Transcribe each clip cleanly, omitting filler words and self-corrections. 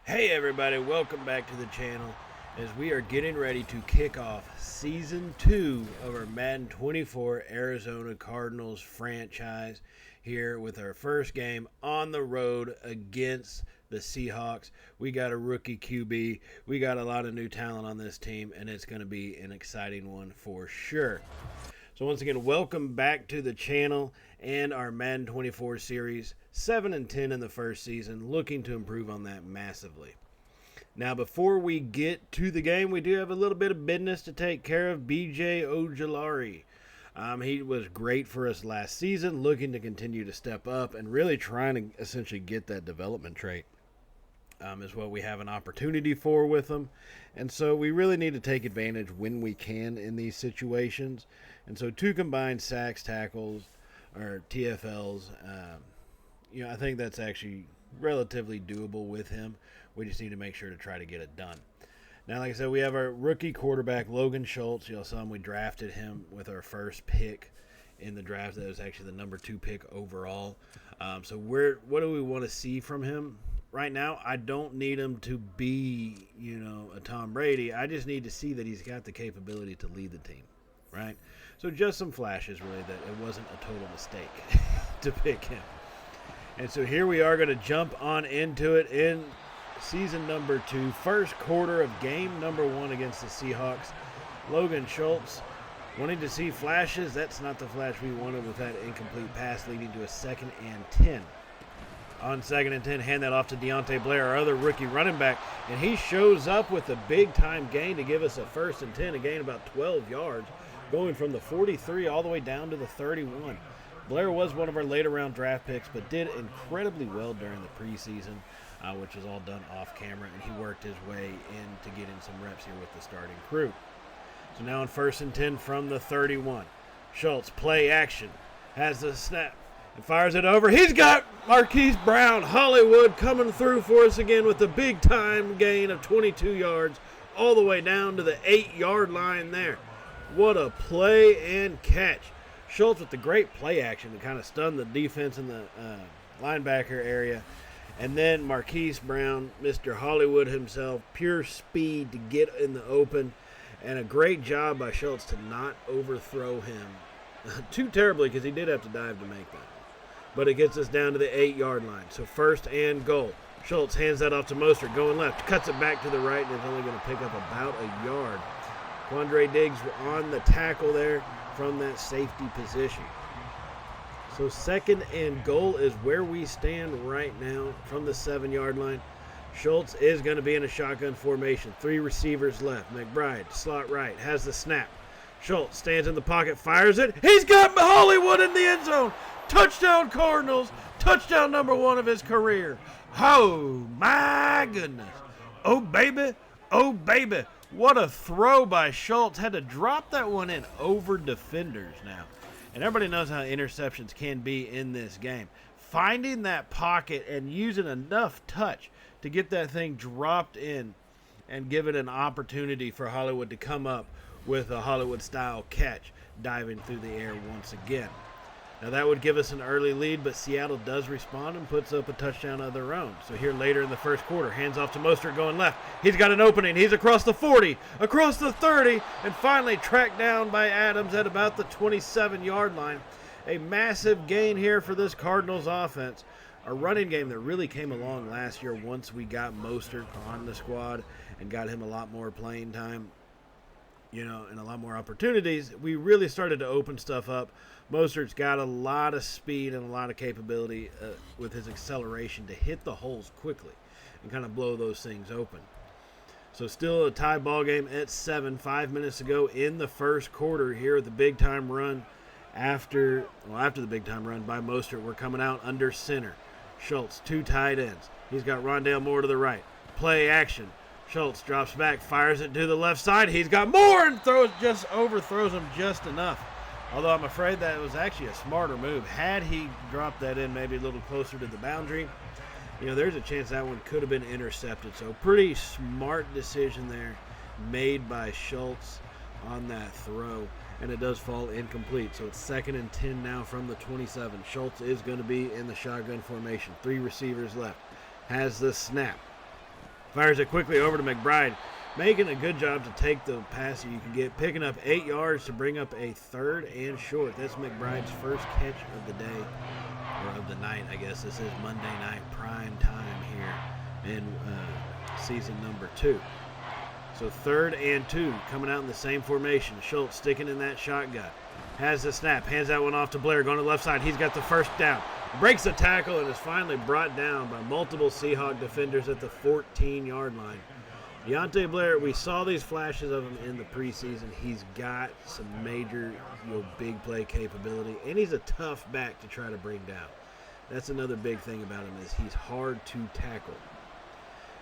Hey everybody, welcome back to the channel as we are getting ready to kick off Season 2 of our Madden 24 Arizona Cardinals franchise here with our first game on the road against the Seahawks. We got a rookie QB, we got a lot of new talent on this team, and it's going to be an exciting one for sure. So once again, welcome back to the channel and our Madden 24 series. 7-10 in the first season, looking to improve on that massively. Now, before we get to the game, we do have a little bit of business to take care of. BJ Ojulari. He was great for us last season, looking to continue to step up and really trying to essentially get that development trait. Is what we have an opportunity for with them. And so we really need to take advantage when we can in these situations. And so 2 combined sacks, tackles, or TFLs, I think that's actually relatively doable with him. We just need to make sure to try to get it done. Now, like I said, we have our rookie quarterback, Logan Schultz. Y'all saw him. We drafted him with our first pick in the draft. That was actually the number 2 pick overall. So what do we want to see from him? Right now, I don't need him to be, a Tom Brady. I just need to see that he's got the capability to lead the team, right? So just some flashes, really, that it wasn't a total mistake to pick him. And so here we are going to jump on into it in season number 2, first quarter of game number 1 against the Seahawks. Logan Schultz wanting to see flashes. That's not the flash we wanted with that incomplete pass leading to a 2nd and 10. On 2nd and 10, hand that off to Deontay Blair, our other rookie running back, and he shows up with a big-time gain to give us a 1st and 10, a gain about 12 yards, going from the 43 all the way down to the 31. Blair was one of our later-round draft picks, but did incredibly well during the preseason, which was all done off-camera, and he worked his way into getting some reps here with the starting crew. So now on 1st and 10 from the 31. Schultz, play action, has the snap, and fires it over. He's got Marquise Brown, Hollywood, coming through for us again with a big-time gain of 22 yards all the way down to the 8-yard line there. What a play and catch. Schultz with the great play action to kind of stun the defense in the linebacker area. And then Marquise Brown, Mr. Hollywood himself, pure speed to get in the open. And a great job by Schultz to not overthrow him too terribly, because he did have to dive to make that. But it gets us down to the 8-yard line. So 1st and goal. Schultz hands that off to Mostert, going left, cuts it back to the right, and is only going to pick up about a yard. Quandre Diggs on the tackle there from that safety position. So 2nd and goal is where we stand right now from the 7-yard line. Schultz is going to be in a shotgun formation. 3 receivers left. McBride, slot right, has the snap. Schultz stands in the pocket, fires it. He's got Hollywood in the end zone. Touchdown Cardinals. Touchdown number 1 of his career. Oh, my goodness. Oh, baby. Oh, baby. What a throw by Schultz. Had to drop that one in over defenders now. And everybody knows how interceptions can be in this game. Finding that pocket and using enough touch to get that thing dropped in and give it an opportunity for Hollywood to come up with a Hollywood-style catch, diving through the air once again. Now that would give us an early lead, but Seattle does respond and puts up a touchdown of their own. So here later in the first quarter, hands off to Mostert going left. He's got an opening. He's across the 40, across the 30, and finally tracked down by Adams at about the 27-yard line. A massive gain here for this Cardinals offense. A running game that really came along last year once we got Mostert on the squad and got him a lot more playing time. And a lot more opportunities. We really started to open stuff up. Mostert's got a lot of speed and a lot of capability with his acceleration to hit the holes quickly and kind of blow those things open. So still a tie ball game at 7, 5 minutes ago in the first quarter here at the big-time run. After the big-time run by Mostert, we're coming out under center. Schultz, 2 tight ends. He's got Rondale Moore to the right. Play action. Schultz drops back, fires it to the left side. He's got Moore and overthrows him just enough. Although I'm afraid that was actually a smarter move. Had he dropped that in maybe a little closer to the boundary, there's a chance that one could have been intercepted. So pretty smart decision there made by Schultz on that throw. And it does fall incomplete. So it's 2nd and 10 now from the 27. Schultz is going to be in the shotgun formation. 3 receivers left. Has the snap. Fires it quickly over to McBride, making a good job to take the pass that you can get, picking up 8 yards to bring up a 3rd and short. That's McBride's first catch of the day, or of the night, I guess. This is Monday night prime time here in season number 2. So 3rd and 2, coming out in the same formation. Schultz sticking in that shotgun. Has the snap, hands that one off to Blair, going to the left side. He's got the first down. Breaks the tackle and is finally brought down by multiple Seahawk defenders at the 14-yard line. Deontay Blair, we saw these flashes of him in the preseason. He's got some major, big play capability, and he's a tough back to try to bring down. That's another big thing about him, is he's hard to tackle.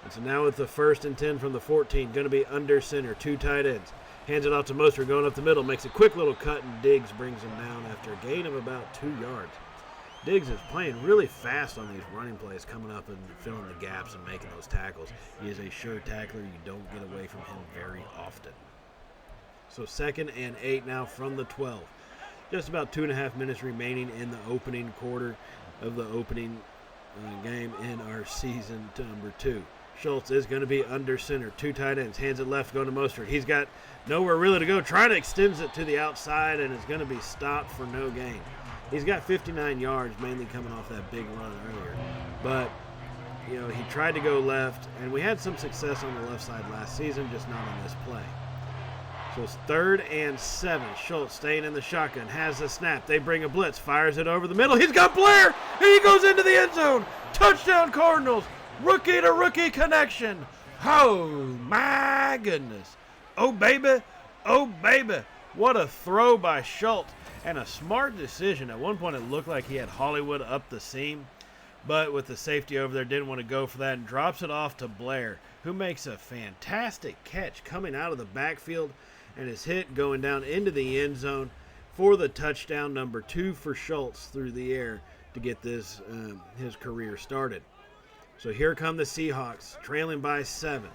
And so now with the 1st and 10 from the 14, going to be under center, 2 tight ends. Hands it off to Mostert, going up the middle, makes a quick little cut, and Diggs brings him down after a gain of about 2 yards. Diggs is playing really fast on these running plays, coming up and filling the gaps and making those tackles. He is a sure tackler. You don't get away from him very often. So 2nd and 8 now from the 12. Just about 2.5 minutes remaining in the opening quarter of the opening game in our season number 2. Schultz is going to be under center. 2 tight ends. Hands it left, going to Mostert. He's got nowhere really to go. Trying to extend it to the outside, and is going to be stopped for no gain. He's got 59 yards, mainly coming off that big run earlier. But, he tried to go left, and we had some success on the left side last season, just not on this play. So it's 3rd and 7. Schultz staying in the shotgun, has the snap. They bring a blitz, fires it over the middle. He's got Blair, and he goes into the end zone. Touchdown Cardinals. Rookie-to-rookie connection. Oh, my goodness. Oh, baby. Oh, baby. What a throw by Schultz. And a smart decision. At one point, it looked like he had Hollywood up the seam. But with the safety over there, didn't want to go for that and drops it off to Blair, who makes a fantastic catch coming out of the backfield and is hit going down into the end zone for the touchdown, number 2 for Schultz through the air to get this his career started. So here come the Seahawks, trailing by 7.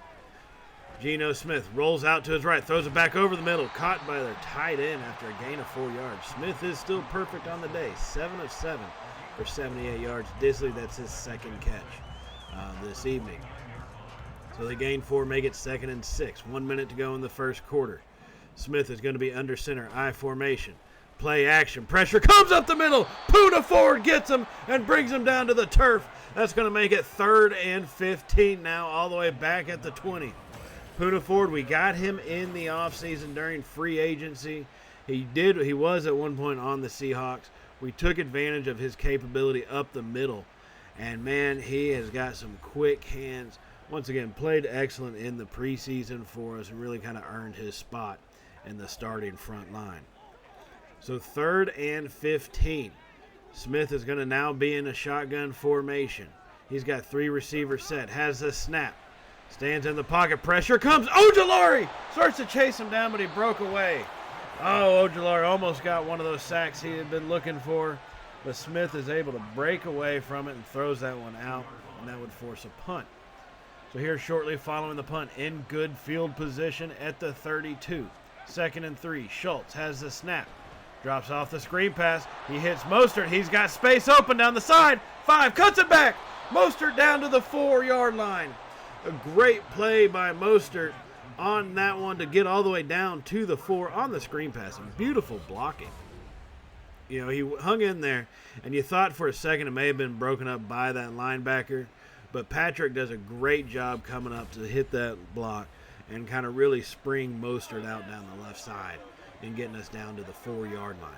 Geno Smith rolls out to his right, throws it back over the middle, caught by their tight end after a gain of 4 yards. Smith is still perfect on the day, 7 of 7 for 78 yards. Disley, that's his 2nd catch this evening. So they gain 4, make it 2nd and 6. 1 minute to go in the first quarter. Smith is going to be under center, I formation. Play action, pressure comes up the middle. Poona Ford gets him and brings him down to the turf. That's going to make it 3rd and 15 now, all the way back at the 20. Poona Ford, we got him in the offseason during free agency. He was at one point on the Seahawks. We took advantage of his capability up the middle. And, man, he has got some quick hands. Once again, played excellent in the preseason for us and really kind of earned his spot in the starting front line. So 3rd and 15. Smith is going to now be in a shotgun formation. He's got 3 receivers set, has the snap. Stands in the pocket, pressure comes. Ojulari starts to chase him down, but he broke away. Oh, Ojulari almost got one of those sacks he had been looking for, but Smith is able to break away from it and throws that one out, and that would force a punt. So here shortly following the punt, in good field position at the 32. 2nd and 3. Schultz has the snap. Drops off the screen pass. He hits Mostert. He's got space open down the side. 5, cuts it back. Mostert down to the 4-yard line. A great play by Mostert on that one to get all the way down to the 4 on the screen pass. And beautiful blocking. He hung in there, and you thought for a second it may have been broken up by that linebacker. But Patrick does a great job coming up to hit that block and kind of really spring Mostert out down the left side and getting us down to the 4-yard line.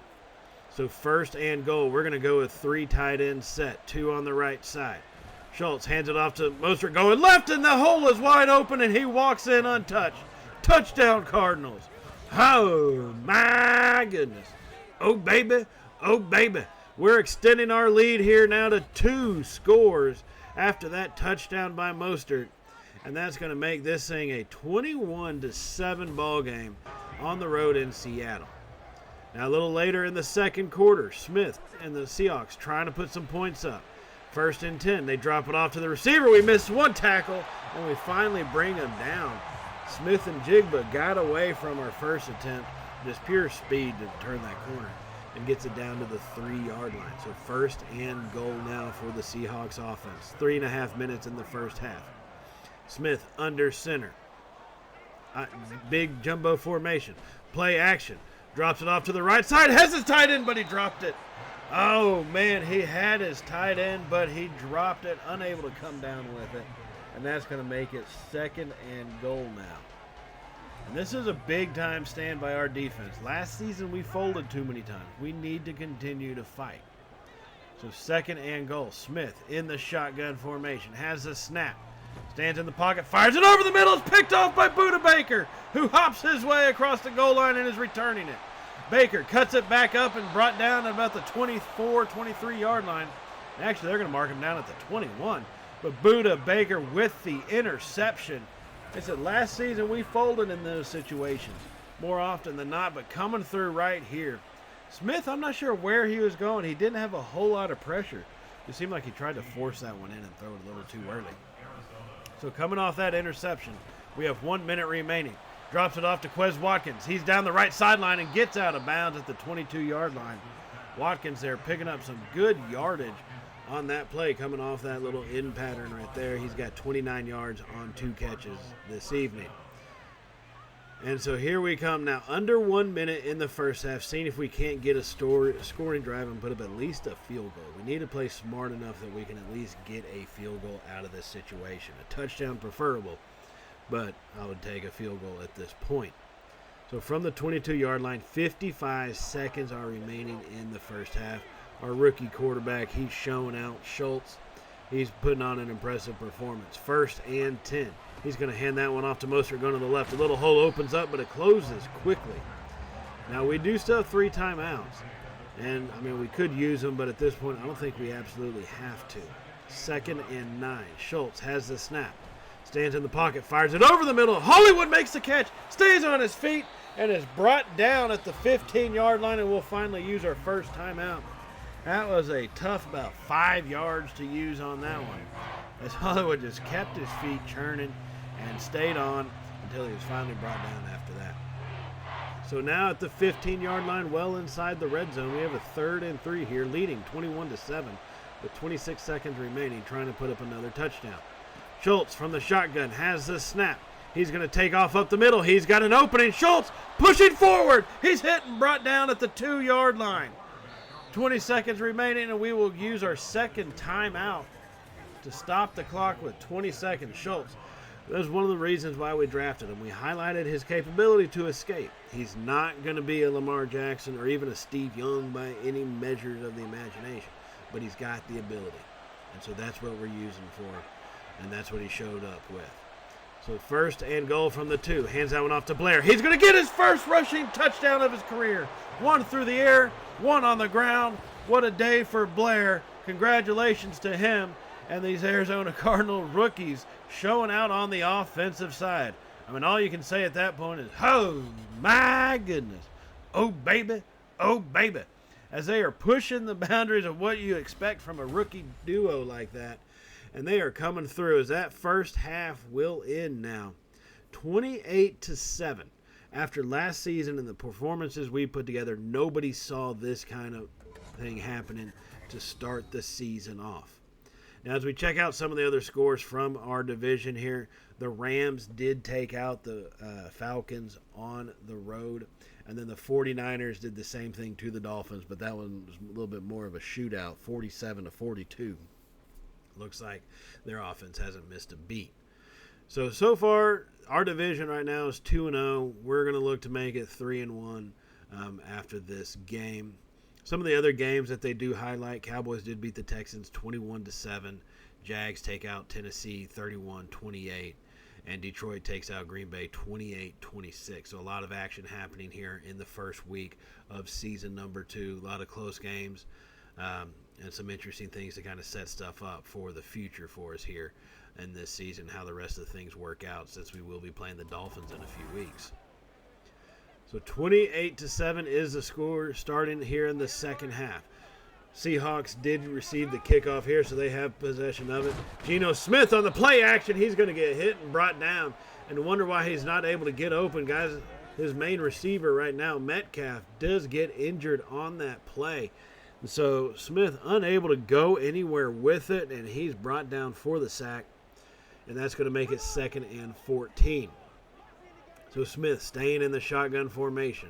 So 1st and goal. We're going to go with 3 tight ends set, 2 on the right side. Schultz hands it off to Mostert going left, and the hole is wide open, and he walks in untouched. Touchdown Cardinals. Oh, my goodness. Oh, baby. Oh, baby. We're extending our lead here now to 2 scores after that touchdown by Mostert. And that's going to make this thing a 21-7 ball game on the road in Seattle. Now a little later in the second quarter, Smith and the Seahawks trying to put some points up. 1st and 10. They drop it off to the receiver. We missed 1 tackle, and we finally bring him down. Smith and Jigba got away from our first attempt. Just pure speed to turn that corner and gets it down to the 3-yard line. So 1st and goal now for the Seahawks offense. 3.5 minutes in the first half. Smith under center. Big jumbo formation. Play action. Drops it off to the right side. Has his tight end, but he dropped it. Oh, man, he had his tight end, but he dropped it, unable to come down with it. And that's going to make it 2nd and goal now. And this is a big-time stand by our defense. Last season, we folded too many times. We need to continue to fight. So 2nd and goal. Smith in the shotgun formation. Has the snap. Stands in the pocket. Fires it over the middle. It's picked off by Buda Baker, who hops his way across the goal line and is returning it. Baker cuts it back up and brought down at about the 24, 23-yard line. Actually, they're going to mark him down at the 21. But Buda Baker with the interception. I said last season we folded in those situations more often than not, but coming through right here. Smith, I'm not sure where he was going. He didn't have a whole lot of pressure. It seemed like he tried to force that one in and throw it a little too early. So coming off that interception, we have 1 minute remaining. Drops it off to Quez Watkins. He's down the right sideline and gets out of bounds at the 22-yard line. Watkins there picking up some good yardage on that play, coming off that little in pattern right there. He's got 29 yards on 2 catches this evening. And so here we come now, under 1 minute in the first half, seeing if we can't get a scoring drive and put up at least a field goal. We need to play smart enough that we can at least get a field goal out of this situation. A touchdown preferable, but I would take a field goal at this point. So from the 22-yard line, 55 seconds are remaining in the first half. Our rookie quarterback, he's showing out. Schultz, he's putting on an impressive performance. 1st and 10. He's going to hand that one off to Mostert going to the left. A little hole opens up, but it closes quickly. Now, we do still have 3 timeouts. And, I mean, we could use them, but at this point, I don't think we absolutely have to. 2nd and 9. Schultz has the snap. Stands in the pocket, fires it over the middle. Hollywood makes the catch, stays on his feet, and is brought down at the 15-yard line, and we'll finally use our first timeout. That was a tough about 5 yards to use on that one, as Hollywood just kept his feet churning and stayed on until he was finally brought down after that. So now at the 15-yard line, well inside the red zone, we have a 3rd and 3 here, leading 21-7 with 26 seconds remaining, trying to put up another touchdown. Schultz from the shotgun has the snap. He's going to take off up the middle. He's got an opening. Schultz pushing forward. He's hit and brought down at the 2-yard line. 20 seconds remaining, and we will use our 2nd timeout to stop the clock with 20 seconds. Schultz, that's one of the reasons why we drafted him. We highlighted his capability to escape. He's not going to be a Lamar Jackson or even a Steve Young by any measures of the imagination, but he's got the ability. And so that's what we're using for him, and that's what he showed up with. So 1st and goal from the 2. Hands that one off to Blair. He's going to get his first rushing touchdown of his career. 1 through the air, 1 on the ground. What a day for Blair. Congratulations to him and these Arizona Cardinal rookies showing out on the offensive side. I mean, all you can say at that point is, oh, my goodness. Oh, baby. Oh, baby. As they are pushing the boundaries of what you expect from a rookie duo like that. And they are coming through as that first half will end now. 28-7. After last season and the performances we put together, nobody saw this kind of thing happening to start the season off. Now, as we check out some of the other scores from our division here, the Rams did take out the Falcons on the road. And then the 49ers did the same thing to the Dolphins, but that one was a little bit more of a shootout, 47-42. Looks like their offense hasn't missed a beat. So far, our division right now is 2-0. We're going to look to make it 3-1 after this game. Some of the other games that they do highlight, Cowboys did beat the Texans 21-7. Jags take out Tennessee 31-28. And Detroit takes out Green Bay 28-26. So a lot of action happening here in the first week of season number 2. A lot of close games. And some interesting things to kind of set stuff up for the future for us here in this season, how the rest of the things work out, since we will be playing the Dolphins in a few weeks. So 28-7 is the score starting here in the second half. Seahawks did receive the kickoff here, so they have possession of it. Geno Smith on the play action. He's going to get hit and brought down, and wonder why he's not able to get open. Guys, his main receiver right now, Metcalf, does get injured on that play. So Smith unable to go anywhere with it, and he's brought down for the sack. and that's going to make it 2nd and 14. So Smith staying in the shotgun formation.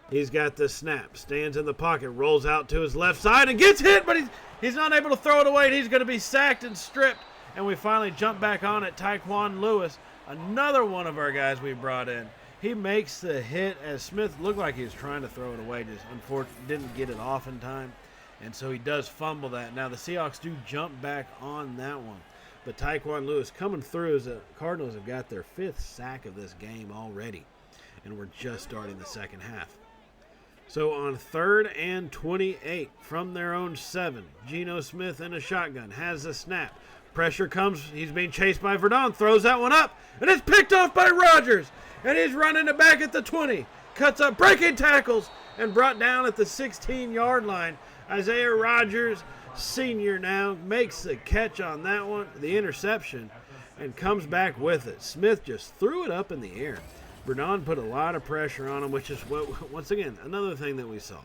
He's got the snap, stands in the pocket, rolls out to his left side and gets hit, but he's not able to throw it away, and he's going to be sacked and stripped. And we finally jump back on it. Tyquan Lewis, another one of our guys we brought in. He makes the hit as Smith looked like he was trying to throw it away, just unfortunately didn't get it off in time. And so he does fumble that. Now the Seahawks do jump back on that one. But Tyquan Lewis coming through as the Cardinals have got their 5th sack of this game already. And we're just starting the second half. So on 3rd and 28 from their own 7, Geno Smith in a shotgun has the snap. Pressure comes. He's being chased by Verdon. Throws that one up. And it's picked off by Rodgers. And he's running it back at the 20. Cuts up, breaking tackles, and brought down at the 16-yard line. Isaiah Rodgers, senior now, makes the catch on that one, the interception, and comes back with it. Smith just threw it up in the air. Verdon put a lot of pressure on him, which is, what, once again, another thing that we saw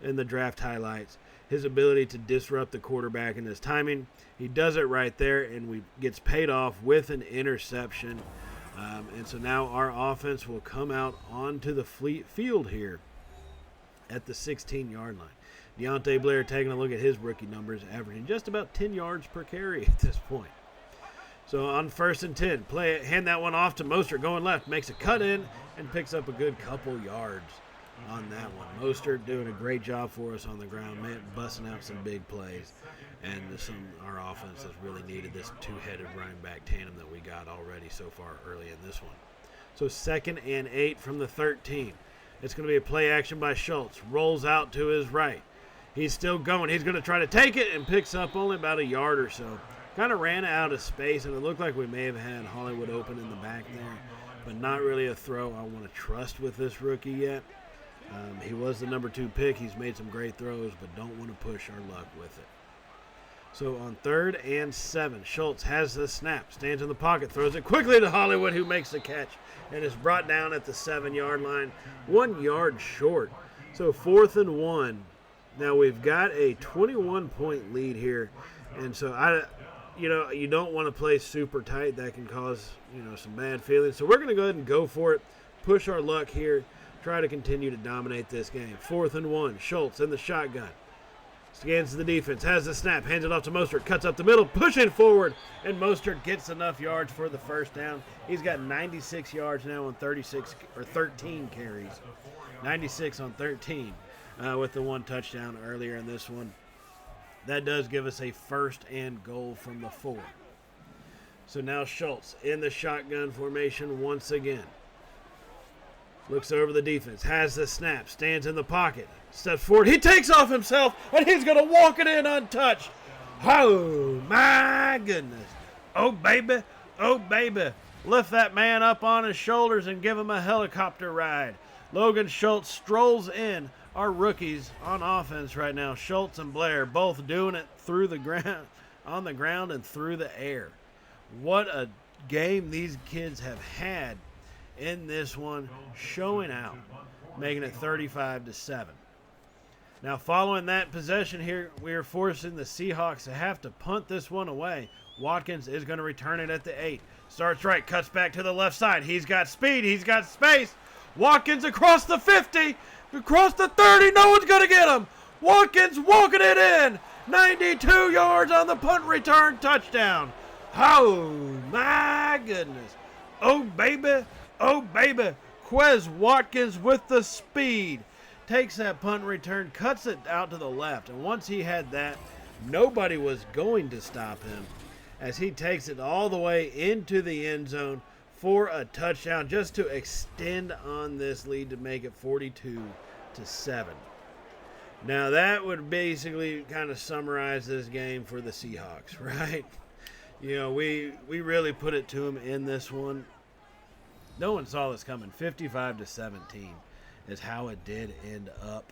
in the draft highlights. His ability to disrupt the quarterback and his timing. He does it right there, and gets paid off with an interception. And so now our offense will come out onto the field here at the 16-yard line. Deontay Blair taking a look at his rookie numbers, averaging just about 10 yards per carry at this point. So on 1st and 10, hand that one off to Mostert going left, makes a cut in, and picks up a good couple yards on that one. Mostert doing a great job for us on the ground, man, busting out some big plays. And our offense has really needed this two-headed running back tandem that we got already so far early in this one. So 2nd and 8 from the 13. It's going to be a play action by Schultz. Rolls out to his right. He's still going. He's going to try to take it and picks up only about a yard or so. Kind of ran out of space, and it looked like we may have had Hollywood open in the back there, but not really a throw I want to trust with this rookie yet. He was the number 2 pick. He's made some great throws, but don't want to push our luck with it. So on 3rd and 7, Schultz has the snap, stands in the pocket, throws it quickly to Hollywood, who makes the catch, and is brought down at the 7-yard line, 1 yard short. So 4th and 1. Now we've got a 21-point lead here, and so you don't want to play super tight. That can cause some bad feelings. So we're going to go ahead and go for it, push our luck here, try to continue to dominate this game. 4th and 1, Schultz in the shotgun. Scans the defense, has the snap, hands it off to Mostert, cuts up the middle, pushing forward, and Mostert gets enough yards for the first down. He's got 96 yards now on 13 carries. 96 on 13 with the 1 touchdown earlier in this one. That does give us a 1st and goal from the 4. So now Schultz in the shotgun formation once again. Looks over the defense, has the snap, stands in the pocket, steps forward. He takes off himself, and he's going to walk it in untouched. Oh, my goodness. Oh, baby. Oh, baby. Lift that man up on his shoulders and give him a helicopter ride. Logan Schultz strolls in. Our rookies on offense right now, Schultz and Blair, both doing it through the ground, on the ground and through the air. What a game these kids have had in this one, showing out, making it 35-7. Now, following that possession here, we are forcing the Seahawks to have to punt this one away. Watkins is going to return it at the 8. Starts right, cuts back to the left side. He's got speed, he's got space. Watkins across the 50, across the 30. No one's going to get him. Watkins walking it in. 92 yards on the punt return touchdown. Oh, my goodness. Oh, baby. Oh, baby. Quez Watkins with the speed. Takes that punt return, cuts it out to the left. And once he had that, nobody was going to stop him as he takes it all the way into the end zone for a touchdown just to extend on this lead to make it 42-7. Now that would basically kind of summarize this game for the Seahawks, right? We really put it to them in this one. No one saw this coming. 55-17 is how it did end up.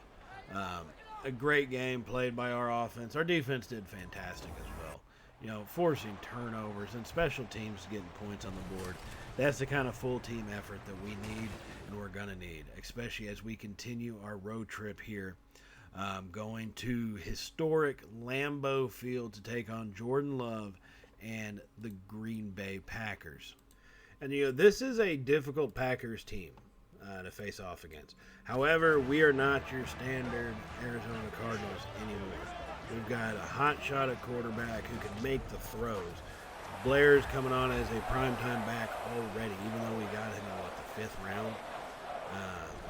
A great game played by our offense. Our defense did fantastic as well. Forcing turnovers and special teams getting points on the board. That's the kind of full team effort that we need and we're going to need, especially as we continue our road trip here, going to historic Lambeau Field to take on Jordan Love and the Green Bay Packers. And, this is a difficult Packers team to face off against. However, we are not your standard Arizona Cardinals anymore. We've got a hot shot at quarterback who can make the throws. Blair's coming on as a primetime back already, even though we got him in, the 5th round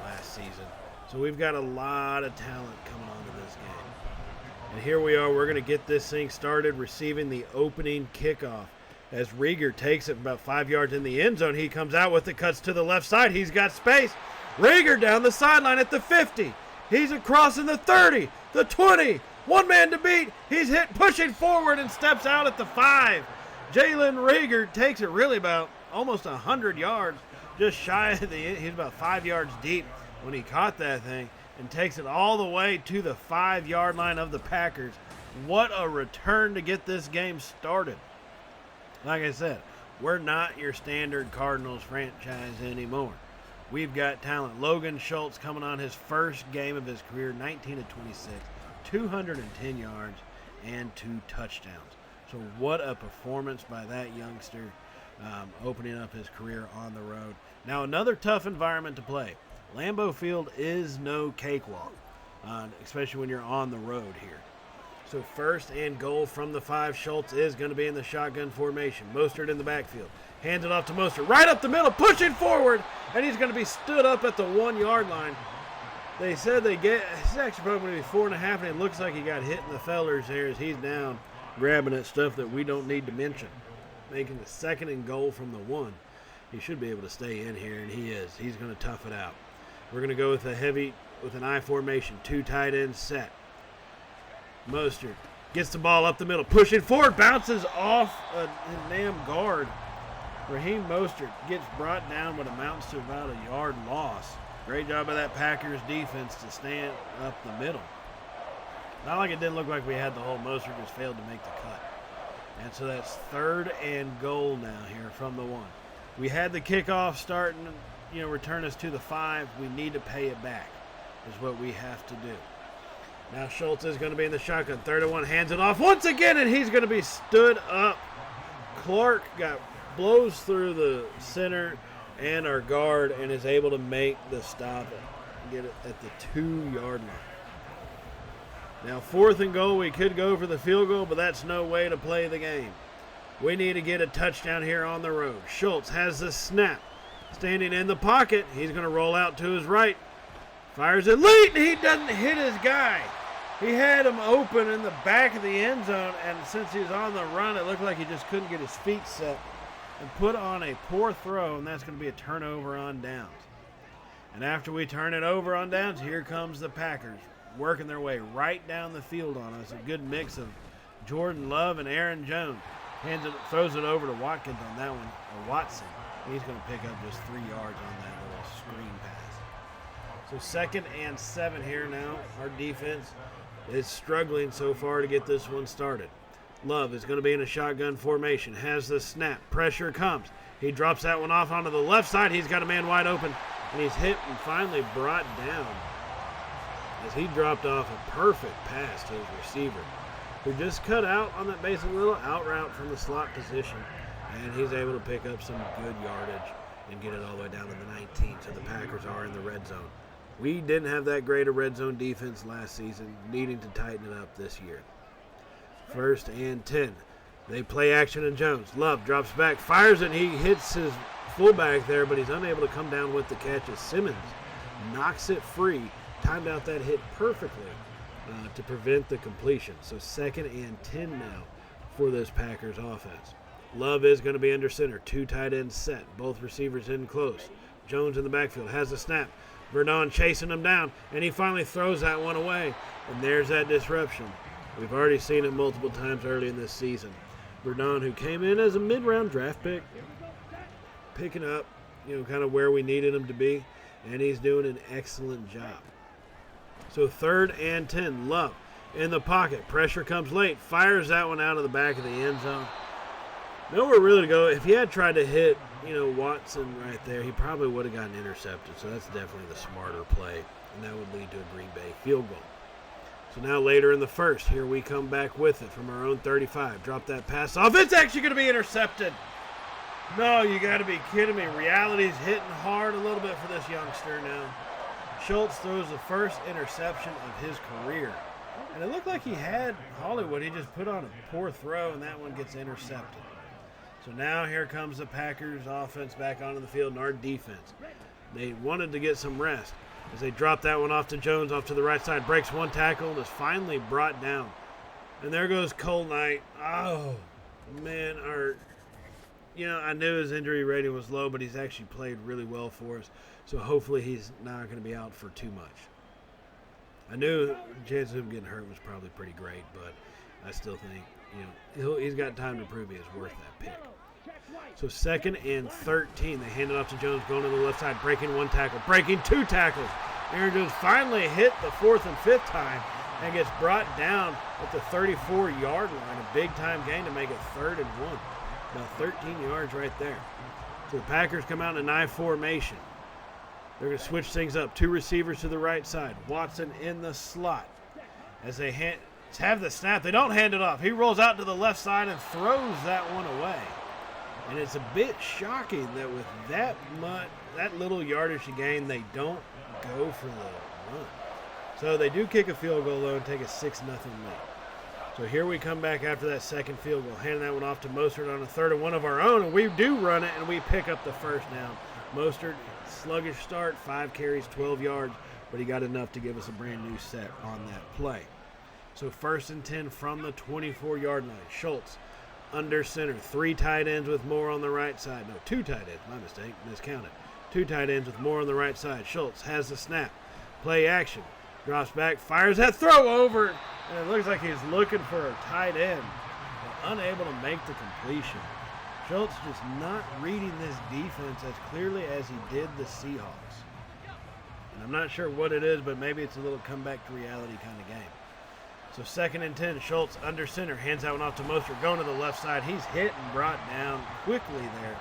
last season. So we've got a lot of talent coming onto this game. And here we are. We're going to get this thing started, receiving the opening kickoff. As Rieger takes it about 5 yards in the end zone, he comes out with it, cuts to the left side. He's got space. Rieger down the sideline at the 50. He's across in the 30, the 20. One man to beat. He's hit, pushing forward, and steps out at the 5. Jalen Rieger takes it really about almost 100 yards, just shy of he's about 5 yards deep when he caught that thing, and takes it all the way to the 5-yard line of the Packers. What a return to get this game started. Like I said, we're not your standard Cardinals franchise anymore. We've got talent. Logan Schultz coming on his first game of his career, 19 of 26, 210 yards, and 2 touchdowns. So what a performance by that youngster, opening up his career on the road. Now, another tough environment to play. Lambeau Field is no cakewalk, especially when you're on the road here. So first and goal from the 5. Schultz is going to be in the shotgun formation. Mostert in the backfield. Hands it off to Mostert. Right up the middle, pushing forward, and he's going to be stood up at the 1-yard line. They said it's actually probably going to be 4.5, and it looks like he got hit in the fellers there as he's down, grabbing at stuff that we don't need to mention. Making the 2nd and goal from the 1. He should be able to stay in here, and he is. He's going to tough it out. We're going to go with an I formation, 2 tight ends set. Mostert gets the ball up the middle, pushing forward, bounces off his damn guard. Raheem Mostert gets brought down what amounts to about a yard loss. Great job by that Packers defense to stand up the middle. Not like it didn't look like we had the whole. Mostert just failed to make the cut. And so that's 3rd and goal now here from the 1. We had the kickoff starting, return us to the 5. We need to pay it back is what we have to do. Now Schultz is going to be in the shotgun. 3rd and 1, hands it off once again, and he's going to be stood up. Clark blows through the center and our guard and is able to make the stop and get it at the 2-yard line. Now 4th and goal, we could go for the field goal, but that's no way to play the game. We need to get a touchdown here on the road. Schultz has the snap. Standing in the pocket, he's going to roll out to his right. Fires it late, and he doesn't hit his guy. He had him open in the back of the end zone, and since he was on the run, it looked like he just couldn't get his feet set and put on a poor throw, and that's going to be a turnover on downs. And after we turn it over on downs, here comes the Packers, working their way right down the field on us. A good mix of Jordan Love and Aaron Jones. Throws it over to Watkins on that one, or Watson. He's going to pick up just 3 yards on that little screen pass. So 2nd and 7 here now. Our defense is struggling so far to get this one started. Love is going to be in a shotgun formation. Has the snap. Pressure comes. He drops that one off onto the left side. He's got a man wide open, and he's hit and finally brought down as he dropped off a perfect pass to his receiver, who just cut out on that basic little out route from the slot position, and he's able to pick up some good yardage and get it all the way down to the 19. So the Packers are in the red zone. We didn't have that great a red zone defense last season, needing to tighten it up this year. 1st and 10. They play action in Jones. Love drops back, fires it, and he hits his fullback there, but he's unable to come down with the catch as Simmons knocks it free, timed out that hit perfectly to prevent the completion. So 2nd and 10 now for this Packers offense. Love is going to be under center. 2 tight ends set. Both receivers in close. Jones in the backfield has a snap. Verdon chasing him down, and he finally throws that one away. And there's that disruption. We've already seen it multiple times early in this season. Verdon, who came in as a mid-round draft pick, picking up, kind of where we needed him to be, and he's doing an excellent job. So 3rd and 10, Love in the pocket. Pressure comes late, fires that one out of the back of the end zone. Nowhere really to go. If he had tried to hit, Watson right there, he probably would have gotten intercepted. So that's definitely the smarter play, and that would lead to a Green Bay field goal. So now later in the first, here we come back with it from our own 35. Drop that pass off. It's actually going to be intercepted. No, you got to be kidding me. Reality's hitting hard a little bit for this youngster now. Schultz throws the first interception of his career. And it looked like he had Hollywood. He just put on a poor throw, and that one gets intercepted. So now here comes the Packers offense back onto the field and our defense. They wanted to get some rest as they drop that one off to Jones off to the right side. Breaks one tackle and is finally brought down. And there goes Cole Knight. Oh, man. I knew his injury rating was low, but he's actually played really well for us. So hopefully he's not going to be out for too much. I knew the chance of him getting hurt was probably pretty great, but I still think, he's got time to prove he is worth that pick. So 2nd and 13. They hand it off to Jones going to the left side, breaking one tackle, breaking two tackles. Aaron Jones finally hit the 4th and 5th time and gets brought down at the 34-yard line. A big-time gain to make it 3rd and 1. About 13 yards right there. So the Packers come out in a 9 formation. They're going to switch things up. 2 receivers to the right side. Watson in the slot. As they have the snap, they don't hand it off. He rolls out to the left side and throws that one away. And it's a bit shocking that with that little yardage to gain, they don't go for the run. So they do kick a field goal, though, and take a 6-0 lead. So here we come back after that second field goal, handing that one off to Mostert on a 3rd and 1 of our own, and we do run it, and we pick up the first down. Mostert, sluggish start, 5 carries, 12 yards, but he got enough to give us a brand new set on that play. So 1st and 10 from the 24-yard line. Schultz under center, 3 tight ends with Moore on the right side. No, 2 tight ends, my mistake, miscounted. 2 tight ends with Moore on the right side. Schultz has the snap, play action, drops back, fires that throw over, and it looks like he's looking for a tight end, but unable to make the completion. Schultz just not reading this defense as clearly as he did the Seahawks. And I'm not sure what it is, but maybe it's a little comeback to reality kind of game. So 2nd and 10, Schultz under center, hands that one off to Mostert, going to the left side. He's hit and brought down quickly there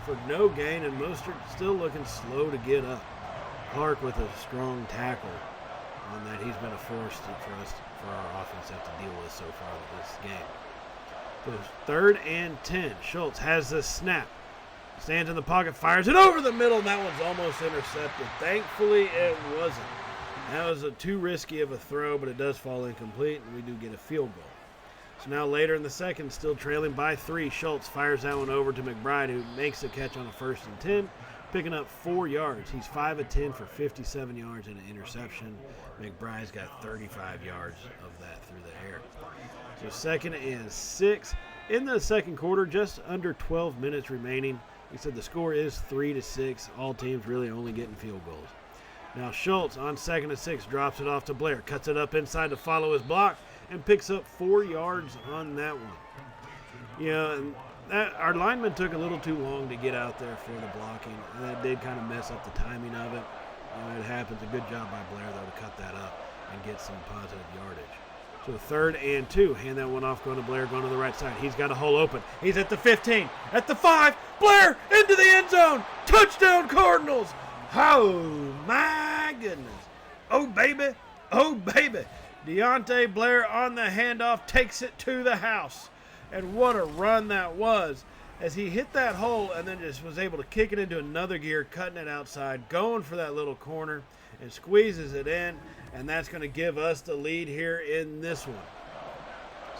for no gain, and Mostert still looking slow to get up. Clark with a strong tackle on that. He's been a force for our offense to have to deal with so far this game. So 3rd and 10, Schultz has the snap, stands in the pocket, fires it over the middle, and that one's almost intercepted. Thankfully, it wasn't. That was too risky of a throw, but it does fall incomplete, and we do get a field goal. So now later in the second, still trailing by 3, Schultz fires that one over to McBride, who makes the catch on a 1st and 10, picking up 4 yards. He's 5 of 10 for 57 yards and an interception. McBride's got 35 yards of that through the air. So 2nd and 6 in the second quarter, just under 12 minutes remaining. We said the score is 3-6. All teams really only getting field goals. Now Schultz on 2nd and 6 drops it off to Blair, cuts it up inside to follow his block, and picks up 4 yards on that one. Our lineman took a little too long to get out there for the blocking, and that did kind of mess up the timing of it. It happens. A good job by Blair, though, to cut that up and get some positive yardage. So 3rd and 2, hand that one off, going to Blair, going to the right side. He's got a hole open. He's at the 15, at the 5. Blair into the end zone. Touchdown, Cardinals. Oh, my goodness. Oh, baby. Oh, baby. Deontay Blair on the handoff takes it to the house. And what a run that was as he hit that hole and then just was able to kick it into another gear, cutting it outside, going for that little corner, and squeezes it in. And that's going to give us the lead here in this one.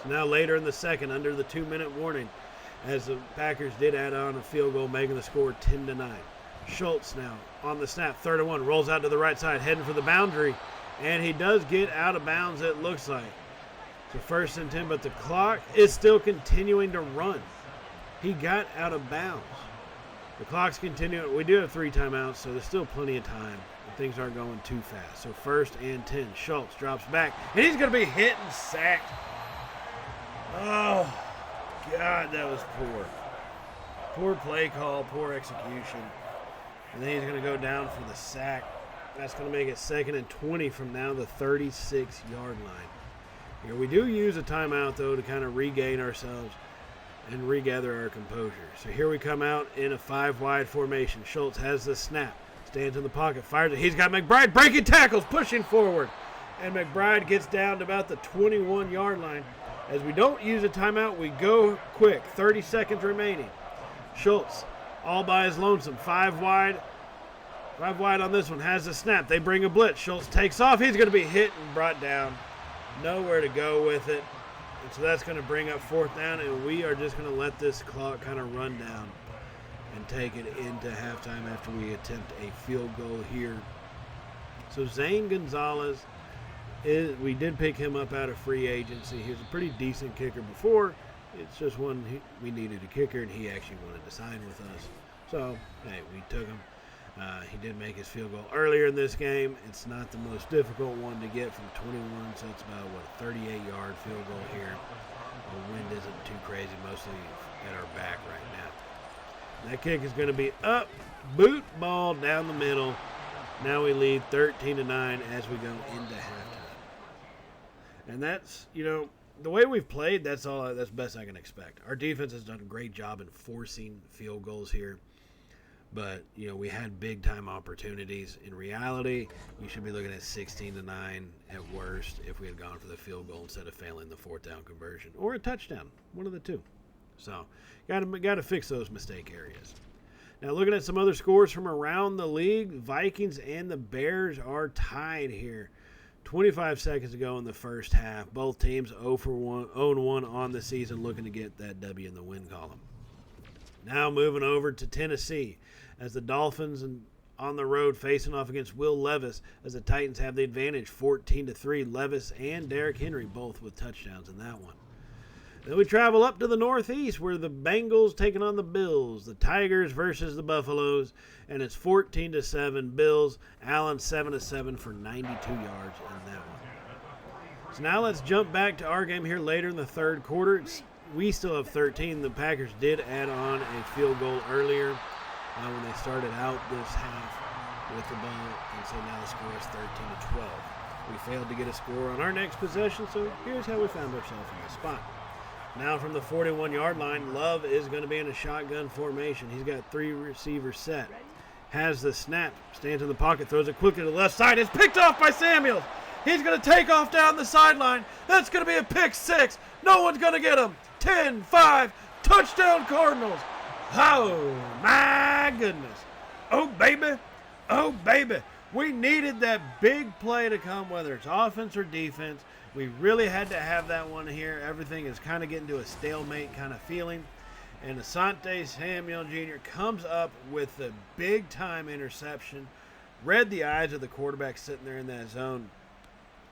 So now later in the second, under the 2-minute warning, as the Packers did add on a field goal, making the score 10-9. Schultz now on the snap, 3rd and 1, rolls out to the right side, heading for the boundary, and he does get out of bounds, it looks like. So 1st and 10, but the clock is still continuing to run. He got out of bounds. The clock's continuing. We do have 3 timeouts, so there's still plenty of time. Things aren't going too fast. So 1st and 10, Schultz drops back, and he's going to be hit and sacked. Oh, God, that was poor. Poor play call, poor execution. And then he's going to go down for the sack. That's going to make it 2nd and 20 from now the 36-yard line. Here we do use a timeout, though, to kind of regain ourselves and regather our composure. So here we come out in a 5-wide formation. Schultz has the snap, stands in the pocket, fires it. He's got McBride breaking tackles, pushing forward. and McBride gets down to about the 21-yard line. As we don't use a timeout, we go quick. 30 seconds remaining. Schultz, all by his lonesome. 5 wide. 5 wide on this one. Has the snap. They bring a blitz. Schultz takes off. He's going to be hit and brought down. Nowhere to go with it. And so that's going to bring up 4th down, and we are just going to let this clock kind of run down and take it into halftime after we attempt a field goal here. So Zane Gonzalez, we did pick him up out of free agency. He was a pretty decent kicker before. It's just we needed a kicker, and he actually wanted to sign with us. So, hey, we took him. He did make his field goal earlier in this game. It's not the most difficult one to get from 21, so it's about, a 38-yard field goal here. The wind isn't too crazy, mostly at our back right now. That kick is going to be up, boot ball down the middle. Now we lead 13-9 as we go into halftime. And that's, the way we've played, that's best I can expect. Our defense has done a great job in forcing field goals here. But, we had big-time opportunities. In reality, you should be looking at 16-9 at worst if we had gone for the field goal instead of failing the 4th down conversion. Or a touchdown, one of the two. So, got to fix those mistake areas. Now, looking at some other scores from around the league, Vikings and the Bears are tied here. 25 seconds to go in the first half. Both teams 0-1 on the season, looking to get that W in the win column. Now moving over to Tennessee as the Dolphins on the road facing off against Will Levis as the Titans have the advantage 14-3. Levis and Derrick Henry both with touchdowns in that one. Then we travel up to the Northeast where the Bengals taking on the Bills, the Tigers versus the Buffaloes, and it's 14-7 Bills. Allen 7-7 for 92 yards in that one. So now let's jump back to our game here later in the third quarter. We still have 13. The Packers did add on a field goal earlier when they started out this half with the ball, and so now the score is 13-12. We failed to get a score on our next possession, so here's how we found ourselves in this spot. Now from the 41-yard line, Love is going to be in a shotgun formation. He's got 3 receivers set. Has the snap, stands in the pocket, throws it quickly to the left side. It's picked off by Samuels. He's going to take off down the sideline. That's going to be a pick 6. No one's going to get him. 10-5, touchdown Cardinals. Oh, my goodness. Oh, baby. Oh, baby. We needed that big play to come, whether it's offense or defense. We really had to have that one here. Everything is kind of getting to a stalemate kind of feeling. And Asante Samuel Jr. comes up with the big-time interception. Read the eyes of the quarterback sitting there in that zone.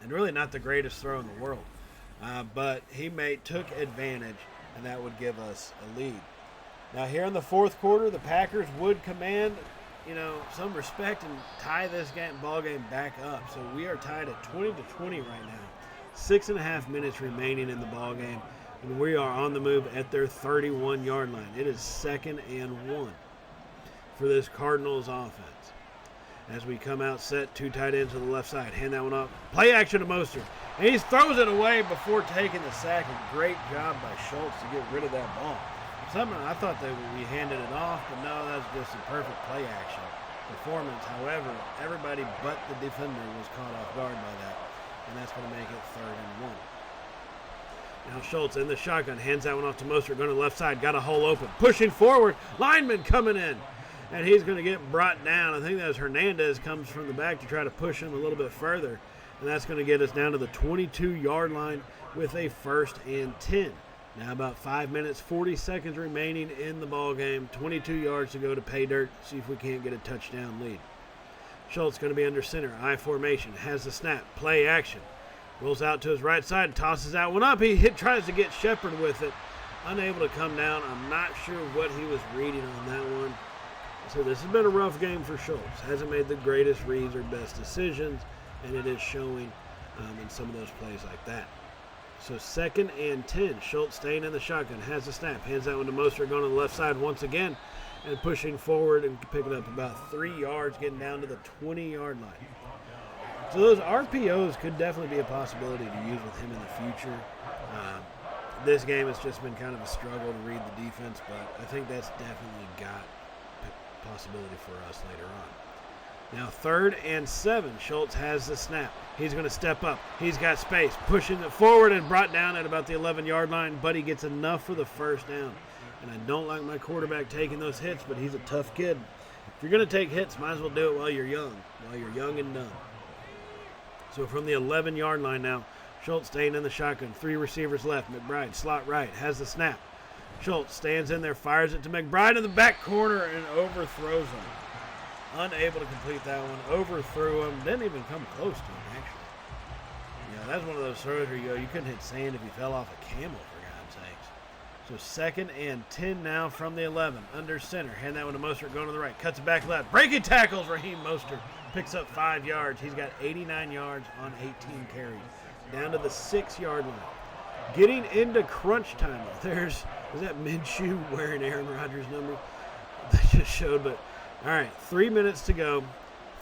And really not the greatest throw in the world. But he took advantage, and that would give us a lead. Now here in the fourth quarter, the Packers would command, some respect and tie this ball game back up. So we are tied at 20-20 right now. 6.5 minutes remaining in the ball game, and we are on the move at their 31-yard line. It is 2nd and 1 for this Cardinals offense. As we come out set, 2 tight ends to the left side. Hand that one up. Play action to Mostert. And he throws it away before taking the sack. A great job by Schultz to get rid of that ball. I thought that we handed it off, but no, that was just a perfect play action performance. However, everybody but the defender was caught off guard by that, and that's going to make it 3rd and 1. Now Schultz in the shotgun, hands that one off to Mostert, going to the left side, got a hole open, pushing forward, lineman coming in, and he's going to get brought down. I think that was Hernandez comes from the back to try to push him a little bit further, and that's going to get us down to the 22-yard line with a 1st and 10. Now about 5 minutes, 40 seconds remaining in the ball game. 22 yards to go to pay dirt. See if we can't get a touchdown lead. Schultz going to be under center. I formation. Has the snap. Play action. Rolls out to his right side. Tosses that one up. He tries to get Shepard with it. Unable to come down. I'm not sure what he was reading on that one. So this has been a rough game for Schultz. Hasn't made the greatest reads or best decisions. And it is showing in some of those plays like that. So 2nd and 10. Schultz staying in the shotgun. Has the snap. Hands that one to Mostert, going to the left side once again. And pushing forward and picking up about 3 yards, getting down to the 20-yard line. So those RPOs could definitely be a possibility to use with him in the future. This game has just been kind of a struggle to read the defense, but I think that's definitely got possibility for us later on. Now 3rd and 7. Schultz has the snap. He's going to step up. He's got space, pushing it forward and brought down at about the 11-yard line, but he gets enough for the first down. And I don't like my quarterback taking those hits, but he's a tough kid. If you're going to take hits, might as well do it while you're young and dumb. So from the 11-yard line now, Schultz staying in the shotgun. 3 receivers left. McBride, slot right, has the snap. Schultz stands in there, fires it to McBride in the back corner and overthrows him. Unable to complete that one. Overthrew him. Didn't even come close to him, actually. Yeah, that's one of those throws where you couldn't hit sand if you fell off a camel, for God's sakes. So 2nd and 10 now from the 11. Under center. Hand that one to Mostert, going to the right. Cuts it back left. Breaking tackles, Raheem Mostert. Picks up 5 yards. He's got 89 yards on 18 carries. Down to the 6-yard line. Getting into crunch time. Is that Minshew wearing Aaron Rodgers' number? That just showed, but all right, 3 minutes to go.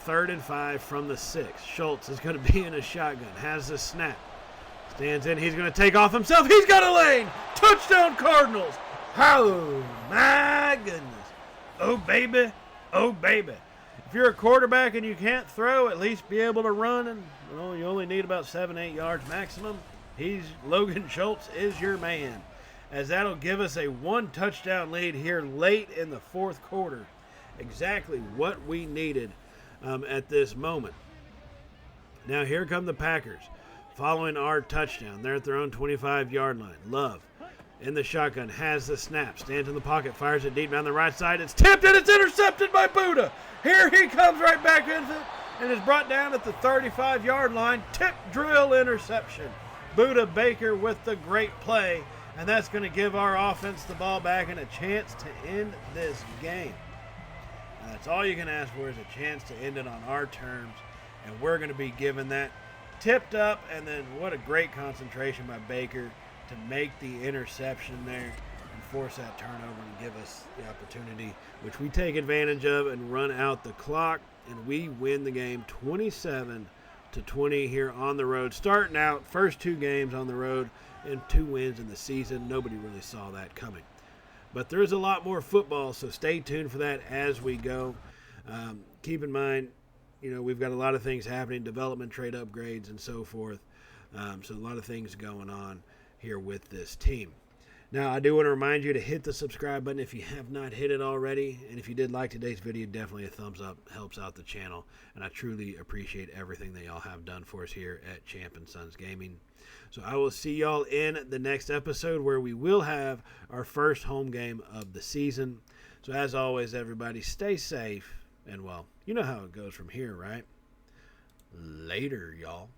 3rd and 5 from the 6. Schultz is going to be in a shotgun. Has the snap. Stands in. He's going to take off himself. He's got a lane. Touchdown Cardinals. Oh, my goodness. Oh, baby. Oh, baby. If you're a quarterback and you can't throw, at least be able to run. And you only need about 7-8 yards maximum. Logan Schultz is your man, as that'll give us a 1-touchdown lead here late in the 4th quarter. Exactly what we needed at this moment. Now here come the Packers following our touchdown. They're at their own 25-yard line. Love in the shotgun, has the snap, stands in the pocket, fires it deep down the right side. It's tipped and it's intercepted by Buddha. Here he comes right back into it and is brought down at the 35-yard line. Tip drill interception. Buddha Baker with the great play, and that's going to give our offense the ball back and a chance to end this game. Now, that's all you can ask for, is a chance to end it on our terms, and we're going to be given that. Tipped up, and then what a great concentration by Baker to make the interception there and force that turnover and give us the opportunity, which we take advantage of and run out the clock, and we win the game 27-20 here on the road. Starting out, first 2 games on the road and 2 wins in the season. Nobody really saw that coming. But there's a lot more football, so stay tuned for that as we go. Keep in mind, we've got a lot of things happening, development, trade upgrades, and so forth. So a lot of things going on here with this team. Now, I do want to remind you to hit the subscribe button if you have not hit it already. And if you did like today's video, definitely a thumbs up helps out the channel. And I truly appreciate everything that y'all have done for us here at Champ & Sons Gaming. So I will see y'all in the next episode, where we will have our first home game of the season. So as always, everybody, stay safe. And, well, you know how it goes from here, right? Later, y'all.